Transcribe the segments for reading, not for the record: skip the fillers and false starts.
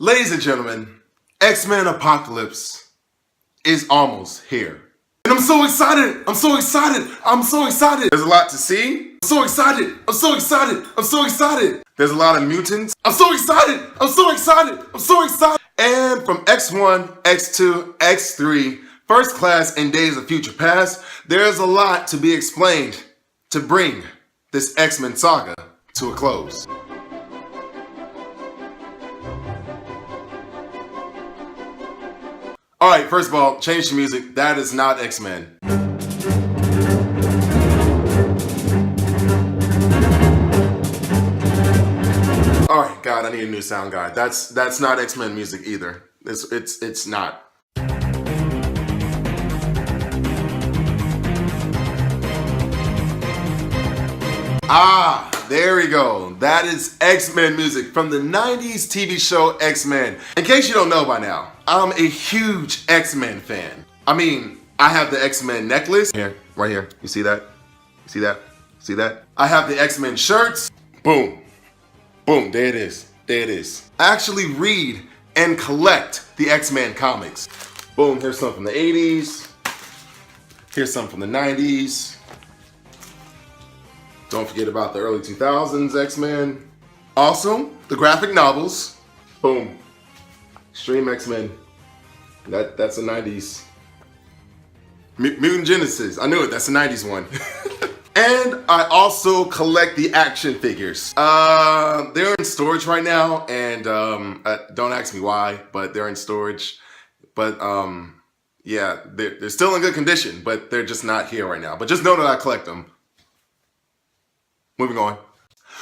Ladies and gentlemen, X-Men Apocalypse is almost here. And I'm so excited! I'm so excited! I'm so excited! There's a lot to see. I'm so excited! I'm so excited! I'm so excited! There's a lot of mutants. I'm so excited! I'm so excited! I'm so excited! And from X1, X2, X3, First Class, and Days of Future Past, there's a lot to be explained to bring this X-Men saga to a close. Alright, first of all, change the music. That is not X-Men. Alright, God, I need a new sound guy. That's not X-Men music either. It's not. Ah, there we go. That is X-Men music from the 90s TV show X-Men. In case you don't know by now, I'm a huge X-Men fan. I mean, I have the X-Men necklace. Here, right here. You see that? You see that? See that? I have the X-Men shirts. Boom. Boom. There it is. There it is. I actually read and collect the X-Men comics. Boom. Here's some from the 80s. Here's some from the 90s. Don't forget about the early 2000s X-Men. Also, the graphic novels. Boom. Extreme X-Men. That's a 90s. Mutant Genesis. I knew it. That's a 90s one. And I also collect the action figures. They're in storage right now, and don't ask me why, but they're in storage. But yeah, they're still in good condition, but they're just not here right now. But just know that I collect them. Moving on.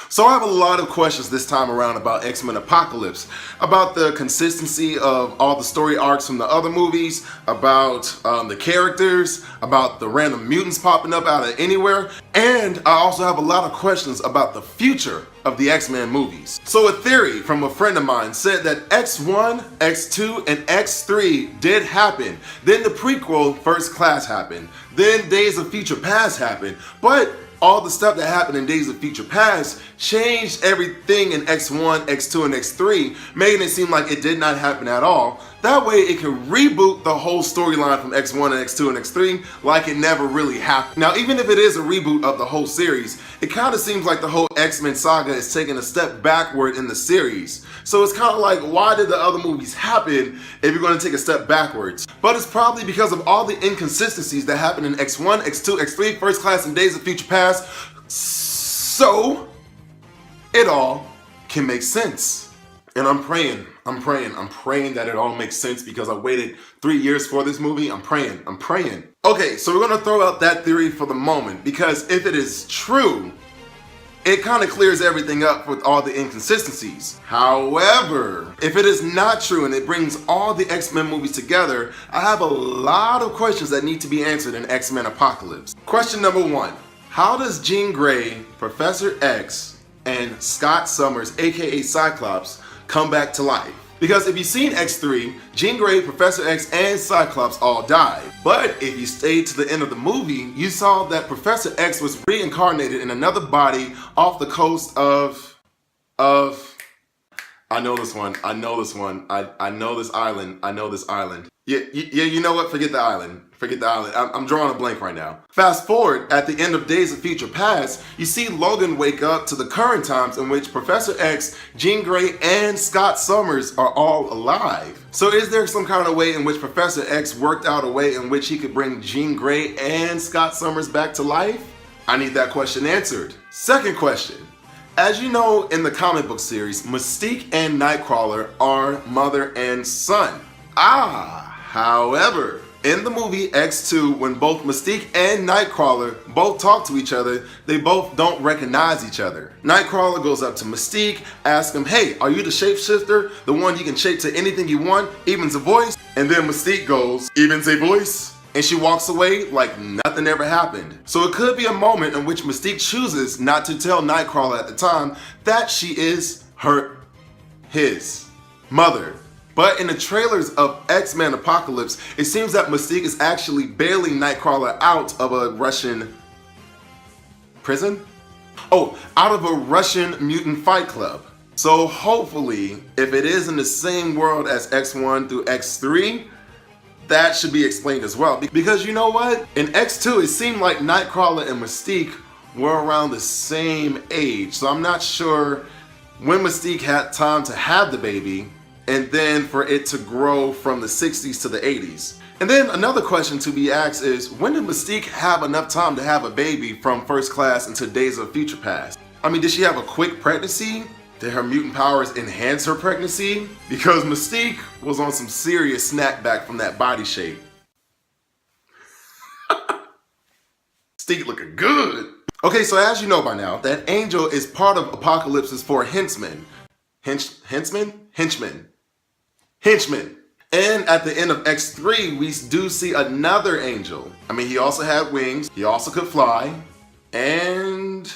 So I have a lot of questions this time around about X-Men Apocalypse, about the consistency of all the story arcs from the other movies, about the characters, about the random mutants popping up out of anywhere, and I also have a lot of questions about the future of the X-Men movies. So a theory from a friend of mine said that X1, X2, and X3 did happen. Then the prequel, First Class, happened. Then Days of Future Past happened. But all the stuff that happened in Days of Future Past changed everything in X1, X2, and X3, making it seem like it did not happen at all. That way it can reboot the whole storyline from X1 and X2 and X3 like it never really happened. Now, even if it is a reboot of the whole series, it kind of seems like the whole X-Men saga is taking a step backward in the series. So it's kind of like, why did the other movies happen if you're going to take a step backwards? But it's probably because of all the inconsistencies that happened in X1, X2, X3, First Class, and Days of Future Past. So it all can make sense. And I'm praying that it all makes sense because I waited 3 years for this movie. I'm praying. Okay, so we're gonna throw out that theory for the moment because if it is true, it kind of clears everything up with all the inconsistencies. However, if it is not true and it brings all the X-Men movies together, I have a lot of questions that need to be answered in X-Men Apocalypse. Question number 1. How does Jean Grey, Professor X, and Scott Summers, aka Cyclops, come back to life? Because if you've seen X3, Jean Grey, Professor X, and Cyclops all died. But if you stayed to the end of the movie, you saw that Professor X was reincarnated in another body off the coast of I know this one. I know this island. Yeah, you know what? Forget the island. I'm drawing a blank right now. Fast forward, at the end of Days of Future Past, you see Logan wake up to the current times in which Professor X, Jean Grey, and Scott Summers are all alive. So is there some kind of way in which Professor X worked out a way in which he could bring Jean Grey and Scott Summers back to life? I need that question answered. Second question. As you know, in the comic book series, Mystique and Nightcrawler are mother and son. However, in the movie X2, when both Mystique and Nightcrawler both talk to each other, they both don't recognize each other. Nightcrawler goes up to Mystique, asks him, hey, are you the shapeshifter? The one you can shape to anything you want, even a voice? And then Mystique goes, even a voice? And she walks away like nothing ever happened. So it could be a moment in which Mystique chooses not to tell Nightcrawler at the time that she is his mother. But in the trailers of X-Men Apocalypse, it seems that Mystique is actually bailing Nightcrawler out of a Russian prison? Out of a Russian mutant fight club. So hopefully, if it is in the same world as X1 through X3, that should be explained as well. Because you know what? In X2, it seemed like Nightcrawler and Mystique were around the same age. So I'm not sure when Mystique had time to have the baby and then for it to grow from the 60s to the 80s. And then another question to be asked is, when did Mystique have enough time to have a baby from First Class into Days of Future Past? I mean, did she have a quick pregnancy? Did her mutant powers enhance her pregnancy? Because Mystique was on some serious snapback from that body shape. Mystique looking good. Okay, so as you know by now, that Angel is part of Apocalypse's four henchmen. Henchmen. And at the end of X3, we do see another Angel. I mean, he also had wings, he also could fly, and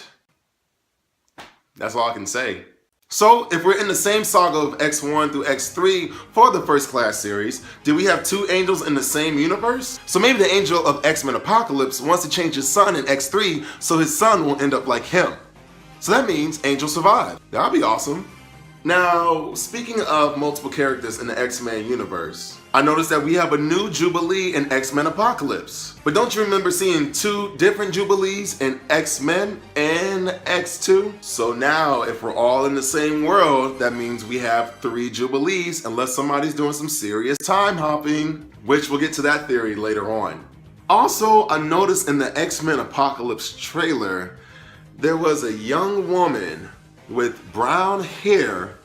that's all I can say. So, if we're in the same saga of X1 through X3 for the First Class series, do we have two angels in the same universe? So maybe the Angel of X-Men Apocalypse wants to change his son in X3 so his son won't end up like him. So that means Angel survived. That'd be awesome. Now, speaking of multiple characters in the X-Men universe, I noticed that we have a new Jubilee in X-Men Apocalypse. But don't you remember seeing two different Jubilees in X-Men and X2? So now, if we're all in the same world, that means we have three Jubilees unless somebody's doing some serious time hopping, which we'll get to that theory later on. Also, I noticed in the X-Men Apocalypse trailer, there was a young woman with brown hair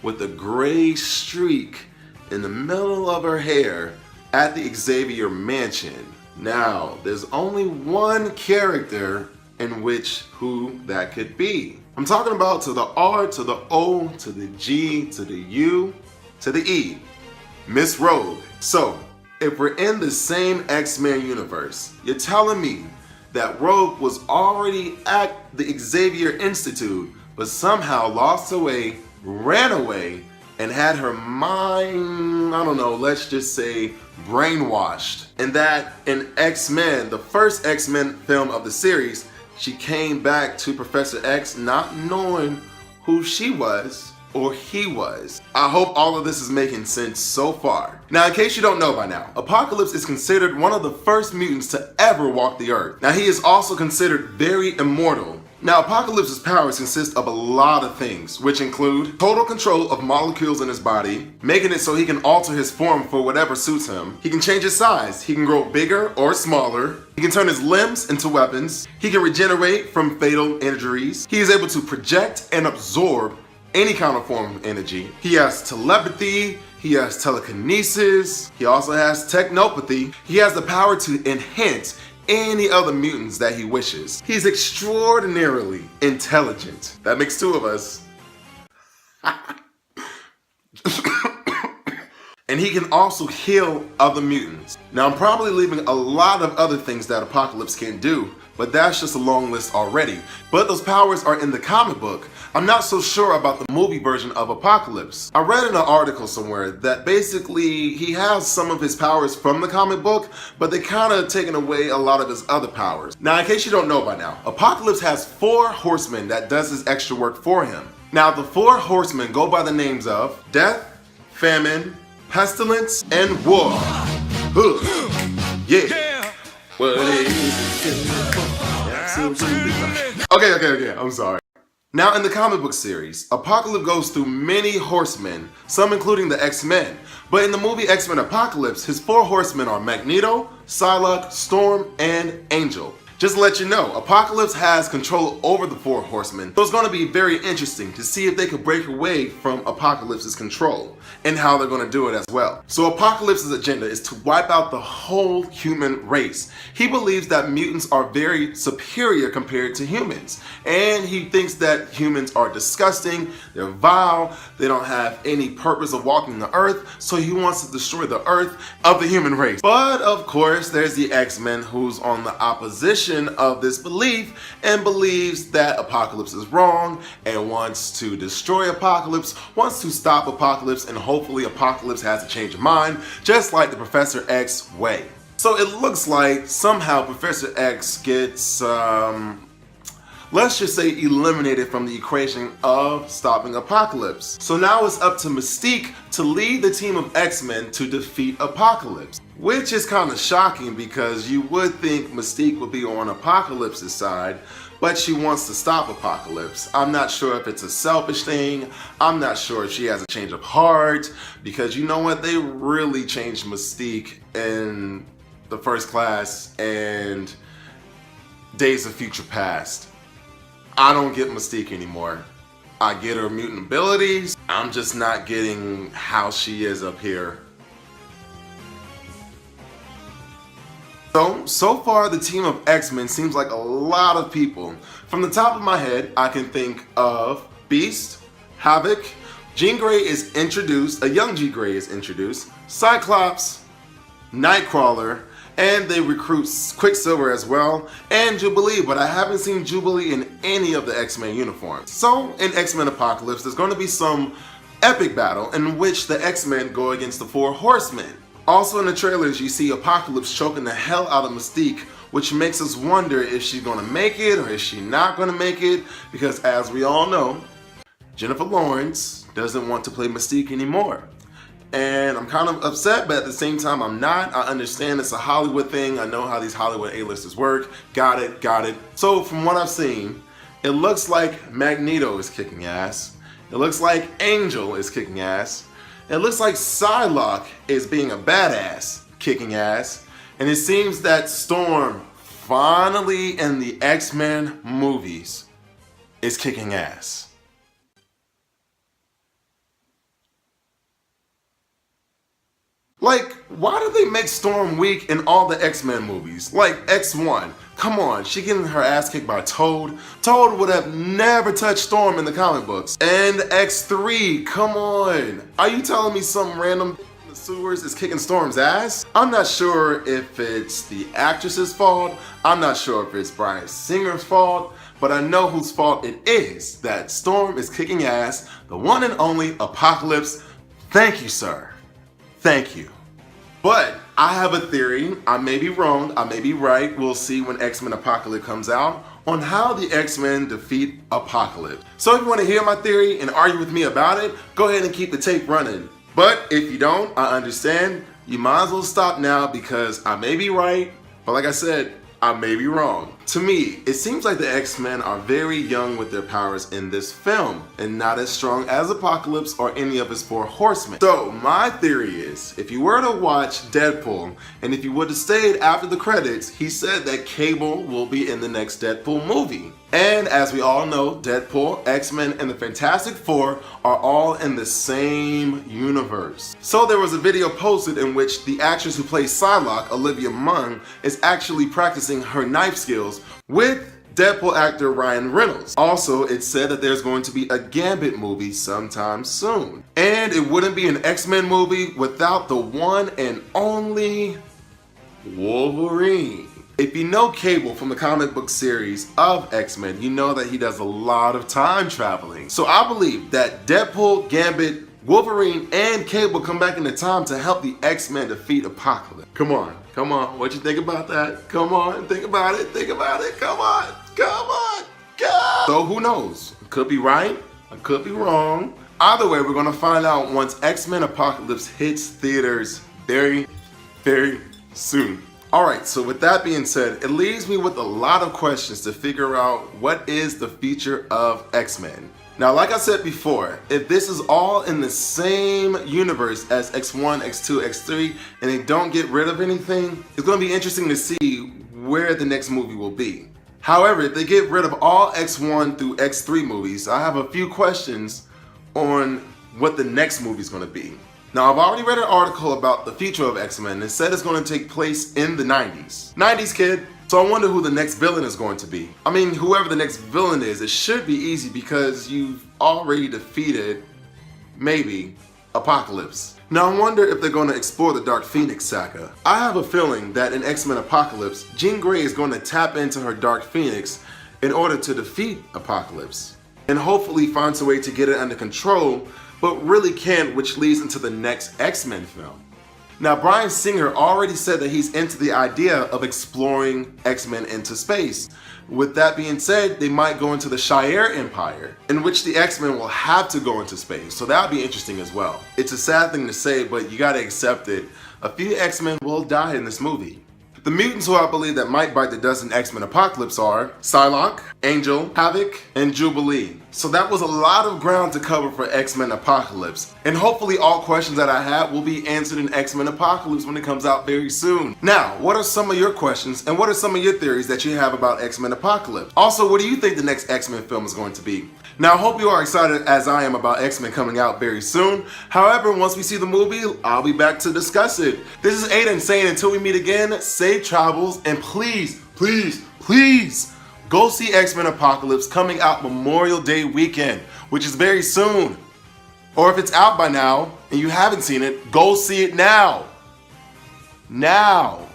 with a gray streak in the middle of her hair at the Xavier Mansion. Now, there's only one character in which who that could be. I'm talking about to the R, to the O, to the G, to the U, to the E. Miss Rogue. So, if we're in the same X-Men universe, you're telling me that Rogue was already at the Xavier Institute but somehow lost her way, ran away, and had her mind, I don't know, let's just say brainwashed. And that in X-Men, the first X-Men film of the series, she came back to Professor X not knowing who she was or he was. I hope all of this is making sense so far. Now, in case you don't know by now, Apocalypse is considered one of the first mutants to ever walk the earth. Now, he is also considered very immortal. Now, Apocalypse's powers consist of a lot of things, which include total control of molecules in his body, making it so he can alter his form for whatever suits him. He can change his size. He can grow bigger or smaller. He can turn his limbs into weapons. He can regenerate from fatal injuries. He is able to project and absorb any kind of form of energy. He has telepathy. He has telekinesis. He also has technopathy. He has the power to enhance any other mutants that he wishes. He's extraordinarily intelligent. That makes two of us. And he can also heal other mutants. Now, I'm probably leaving a lot of other things that Apocalypse can do, but that's just a long list already. But those powers are in the comic book. I'm not so sure about the movie version of Apocalypse. I read in an article somewhere that basically he has some of his powers from the comic book, but they kind of taken away a lot of his other powers. Now, in case you don't know by now, Apocalypse has 4 horsemen that does his extra work for him. Now, the 4 horsemen go by the names of Death, Famine, Pestilence, and War. Yeah. What is it? Absolutely. Okay, I'm sorry. Now, in the comic book series, Apocalypse goes through many horsemen, some including the X-Men. But in the movie X-Men Apocalypse, his 4 horsemen are Magneto, Psylocke, Storm, and Angel. Just to let you know, Apocalypse has control over the 4 horsemen, so it's going to be very interesting to see if they could break away from Apocalypse's control, and how they're going to do it as well. So Apocalypse's agenda is to wipe out the whole human race. He believes that mutants are very superior compared to humans, and he thinks that humans are disgusting, they're vile, they don't have any purpose of walking the earth, so he wants to destroy the earth of the human race. But of course, there's the X-Men who's on the opposition of this belief and believes that Apocalypse is wrong and wants to destroy Apocalypse, wants to stop Apocalypse, and hopefully Apocalypse has a change of mind, just like the Professor X way. So it looks like somehow Professor X gets let's just say eliminated from the equation of stopping Apocalypse. So now it's up to Mystique to lead the team of X-Men to defeat Apocalypse. Which is kind of shocking because you would think Mystique would be on Apocalypse's side, but she wants to stop Apocalypse. I'm not sure if it's a selfish thing. I'm not sure if she has a change of heart, because you know what? They really changed Mystique in the First Class and Days of Future Past. I don't get Mystique anymore. I get her mutant abilities. I'm just not getting how she is up here. So far the team of X-Men seems like a lot of people. From the top of my head, I can think of Beast, Havoc, Jean Grey is introduced, a young Jean Grey is introduced, Cyclops, Nightcrawler, and they recruit Quicksilver as well, and Jubilee, but I haven't seen Jubilee in any of the X-Men uniforms. So in X-Men Apocalypse, there's going to be some epic battle in which the X-Men go against the Four Horsemen. Also in the trailers, you see Apocalypse choking the hell out of Mystique, which makes us wonder if she's going to make it or is she not going to make it, because as we all know, Jennifer Lawrence doesn't want to play Mystique anymore. And I'm kind of upset, but at the same time, I'm not. I understand it's a Hollywood thing. I know how these Hollywood A-listers work. Got it. So from what I've seen, it looks like Magneto is kicking ass. It looks like Angel is kicking ass. It looks like Psylocke is being a badass, kicking ass. And it seems that Storm, finally in the X-Men movies, is kicking ass. Like, why do they make Storm weak in all the X-Men movies? Like X1, come on, she getting her ass kicked by Toad. Toad would have never touched Storm in the comic books. And X3, come on. Are you telling me some random in the sewers is kicking Storm's ass? I'm not sure if it's the actress's fault. I'm not sure if it's Bryan Singer's fault. But I know whose fault it is that Storm is kicking ass. The one and only Apocalypse. Thank you, sir. Thank you. But I have a theory, I may be wrong, I may be right, we'll see when X-Men Apocalypse comes out, on how the X-Men defeat Apocalypse. So if you want to hear my theory and argue with me about it, go ahead and keep the tape running. But if you don't, I understand, you might as well stop now because I may be right, but like I said, I may be wrong. To me, it seems like the X-Men are very young with their powers in this film and not as strong as Apocalypse or any of his Four Horsemen. So my theory is, if you were to watch Deadpool and if you would have stayed after the credits, he said that Cable will be in the next Deadpool movie. And as we all know, Deadpool, X-Men, and the Fantastic Four are all in the same universe. So there was a video posted in which the actress who plays Psylocke, Olivia Munn, is actually practicing her knife skills with Deadpool actor Ryan Reynolds. Also, it said that there's going to be a Gambit movie sometime soon. And it wouldn't be an X-Men movie without the one and only Wolverine. If you know Cable from the comic book series of X-Men, you know that he does a lot of time traveling. So I believe that Deadpool, Gambit, Wolverine, and Cable come back into time to help the X-Men defeat Apocalypse. Come on, what you think about that? Come on, think about it, come on, go! So who knows? I could be right, I could be wrong. Either way, we're gonna find out once X-Men Apocalypse hits theaters very, very soon. Alright, so with that being said, it leaves me with a lot of questions to figure out what is the future of X-Men. Now, like I said before, if this is all in the same universe as X1, X2, X3, and they don't get rid of anything, it's going to be interesting to see where the next movie will be. However, if they get rid of all X1 through X3 movies, I have a few questions on what the next movie is going to be. Now, I've already read an article about the future of X-Men and it said it's going to take place in the 90s. 90s, kid. So I wonder who the next villain is going to be. I mean, whoever the next villain is, it should be easy because you've already defeated, maybe, Apocalypse. Now I wonder if they're going to explore the Dark Phoenix saga. I have a feeling that in X-Men Apocalypse, Jean Grey is going to tap into her Dark Phoenix in order to defeat Apocalypse. And hopefully finds a way to get it under control, but really can't, which leads into the next X-Men film. Now, Bryan Singer already said that he's into the idea of exploring X-Men into space. With that being said, they might go into the Shire Empire, in which the X-Men will have to go into space, so that would be interesting as well. It's a sad thing to say, but you gotta accept it. A few X-Men will die in this movie. The mutants who I believe that might bite the dust in X-Men Apocalypse are Psylocke, Angel, Havoc, and Jubilee. So that was a lot of ground to cover for X-Men Apocalypse. And hopefully all questions that I have will be answered in X-Men Apocalypse when it comes out very soon. Now, what are some of your questions and what are some of your theories that you have about X-Men Apocalypse? Also, what do you think the next X-Men film is going to be? Now, I hope you are excited as I am about X-Men coming out very soon. However, once we see the movie, I'll be back to discuss it. This is Aiden saying until we meet again, safe travels, and please, please, please, go see X-Men Apocalypse coming out Memorial Day weekend, which is very soon. Or if it's out by now and you haven't seen it, go see it now. Now.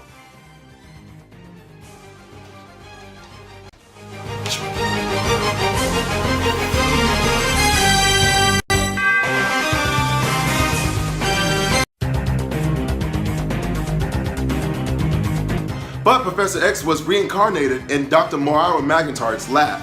But Professor X was reincarnated in Dr. Moira McIntyre's lab.